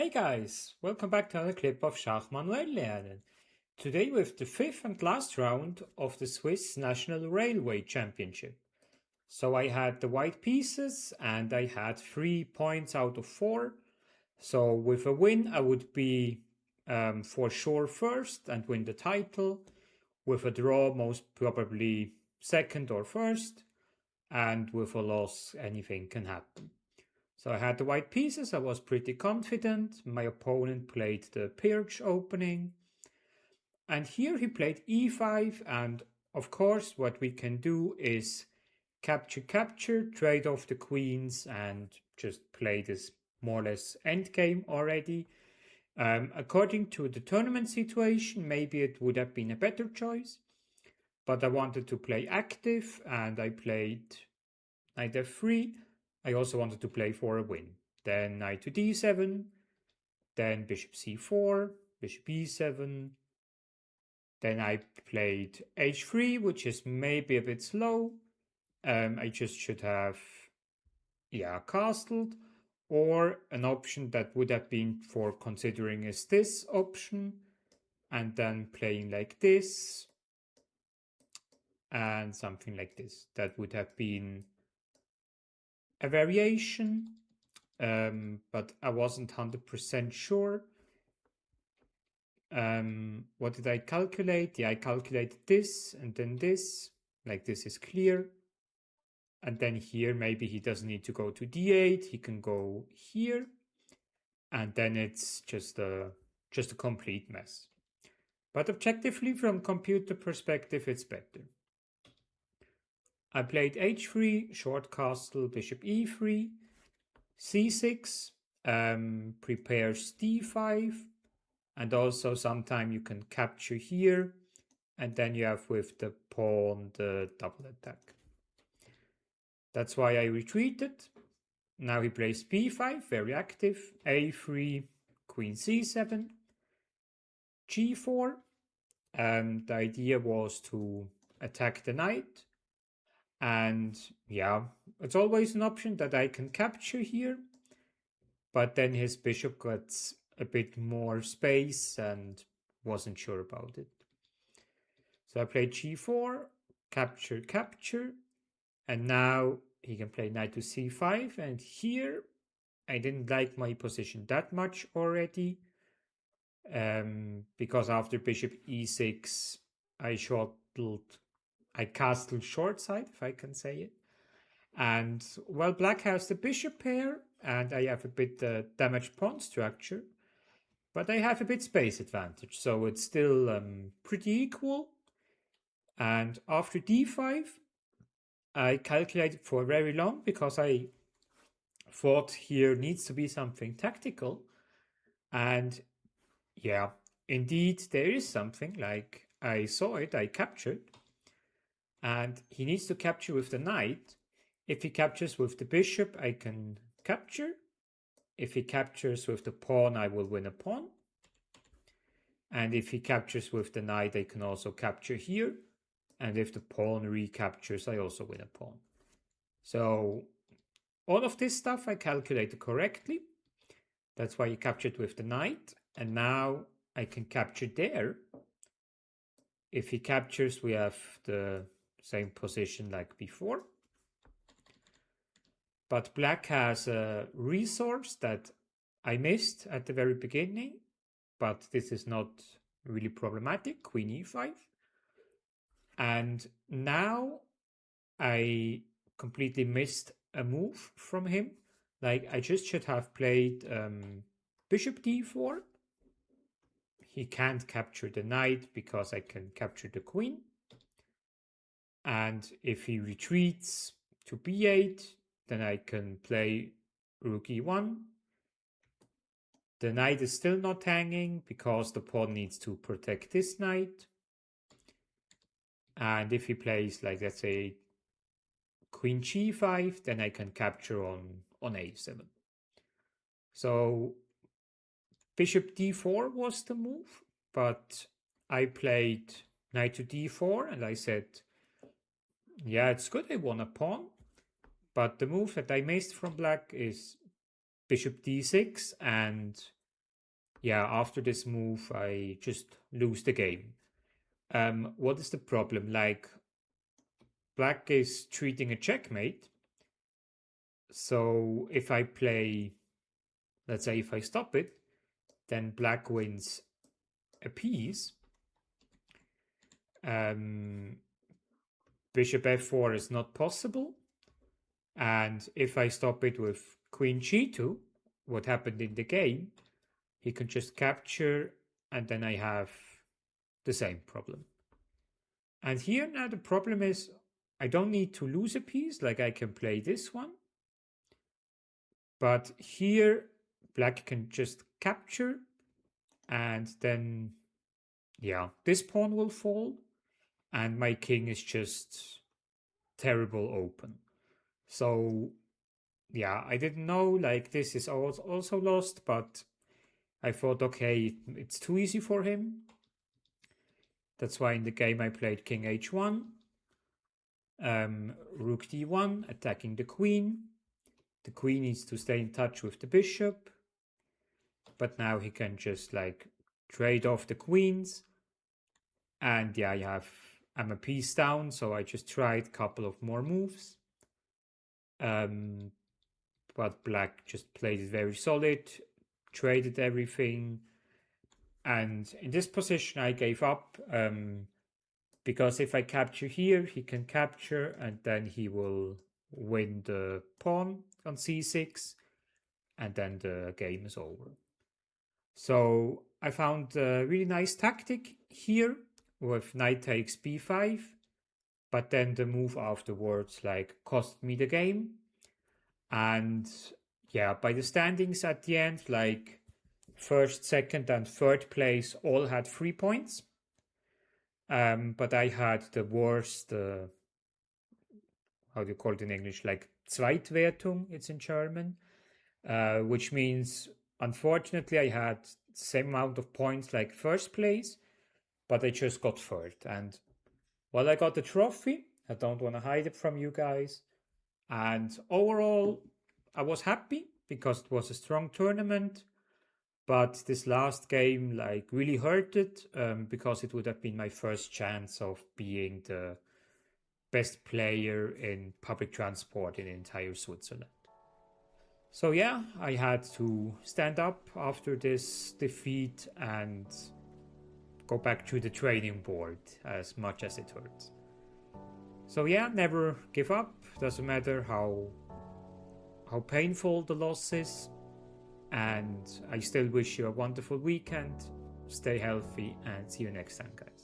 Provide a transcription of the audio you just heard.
Hey guys, welcome back to another clip of Schach-manuel-lernen. Today with the fifth and last round of the Swiss National Railway Championship. So I had the white pieces and I had 3 points out of 4. So with a win I would be for sure first and win the title. With a draw most probably second or first. And with a loss anything can happen. So I had the white pieces, I was pretty confident. My opponent played the Pirch opening. And here he played e5, and of course what we can do is capture, trade off the queens and just play this more or less endgame already. According to the tournament situation, maybe it would have been a better choice. But I wanted to play active and I played knight f3. I also wanted to play for a win. Then knight to d7, then bishop c4, bishop e7. Then I played h3, which is maybe a bit slow. I just should have, castled. Or an option that would have been for considering is this option. And then playing like this. And something like this. That would have been a variation, but I wasn't 100% sure. What did I calculate? Yeah, I calculated this and then this, like this is clear. And then here, maybe he doesn't need to go to d8, he can go here. And then it's just a complete mess. But objectively, from computer perspective, it's better. I played h3, short castle, bishop e3, c6, prepares d5, and also sometime you can capture here, and then you have with the pawn the double attack. That's why I retreated. Now he plays b5, very active, a3, queen c7, g4, and the idea was to attack the knight. And yeah, it's always an option that I can capture here, but then his bishop gets a bit more space and wasn't sure about it. So I played g4, capture, and now he can play knight to c5, and here I didn't like my position that much already, because after bishop e6 I castled short side, if I can say it. And, well, black has the bishop pair, and I have a bit damaged pawn structure. But I have a bit space advantage, so it's still pretty equal. And after d5, I calculated for very long, because I thought here needs to be something tactical. And, yeah, indeed, there is something, like I saw it, I captured. And he needs to capture with the knight. If he captures with the bishop, I can capture. If he captures with the pawn, I will win a pawn. And if he captures with the knight, I can also capture here. And if the pawn recaptures, I also win a pawn. So all of this stuff I calculated correctly. That's why he captured with the knight. And now I can capture there. If he captures, we have the same position like before. But black has a resource that I missed at the very beginning, but this is not really problematic, queen e5. And now I completely missed a move from him. Like, I just should have played bishop d4. He can't capture the knight because I can capture the queen. And if he retreats to b8, then I can play rook e1. The knight is still not hanging because the pawn needs to protect this knight. And if he plays, like, let's say, queen g5, then I can capture on a7. So bishop d4 was the move, but I played knight to d4 and I said, yeah, it's good, I won a pawn. But the move that I missed from black is bishop d6, and yeah, after this move, I just lose the game. What is the problem? Like, black is treating a checkmate. So if I play, let's say if I stop it, then black wins a piece. Bishop f4 is not possible. And if I stop it with queen g2, what happened in the game, he can just capture, and then I have the same problem. And here now the problem is I don't need to lose a piece, like I can play this one. But here black can just capture, and then, yeah, this pawn will fall, and my king is just terrible open. So, yeah, I didn't know, like, this is also lost, but I thought, okay, it's too easy for him. That's why in the game I played king h1, rook d1, attacking the queen. The queen needs to stay in touch with the bishop, but now he can just like trade off the queens. And yeah, I'm a piece down, so I just tried a couple of more moves. But black just played it very solid, traded everything. And in this position I gave up, because if I capture here, he can capture, and then he will win the pawn on c6, and then the game is over. So I found a really nice tactic here with knight takes b5, but then the move afterwards like cost me the game. And yeah, by the standings at the end, like first, second, and third place all had 3 points. But I had the worst, how do you call it in English? Like Zweitwertung, it's in German, which means, unfortunately, I had the same amount of points like first place, but I just got third. And well, I got the trophy. I don't want to hide it from you guys. And overall, I was happy because it was a strong tournament. But this last game like really hurt it, because it would have been my first chance of being the best player in public transport in entire Switzerland. So yeah, I had to stand up after this defeat and go back to the training board, as much as it hurts. So yeah, never give up. Doesn't matter how painful the loss is. And I still wish you a wonderful weekend. Stay healthy and see you next time, guys.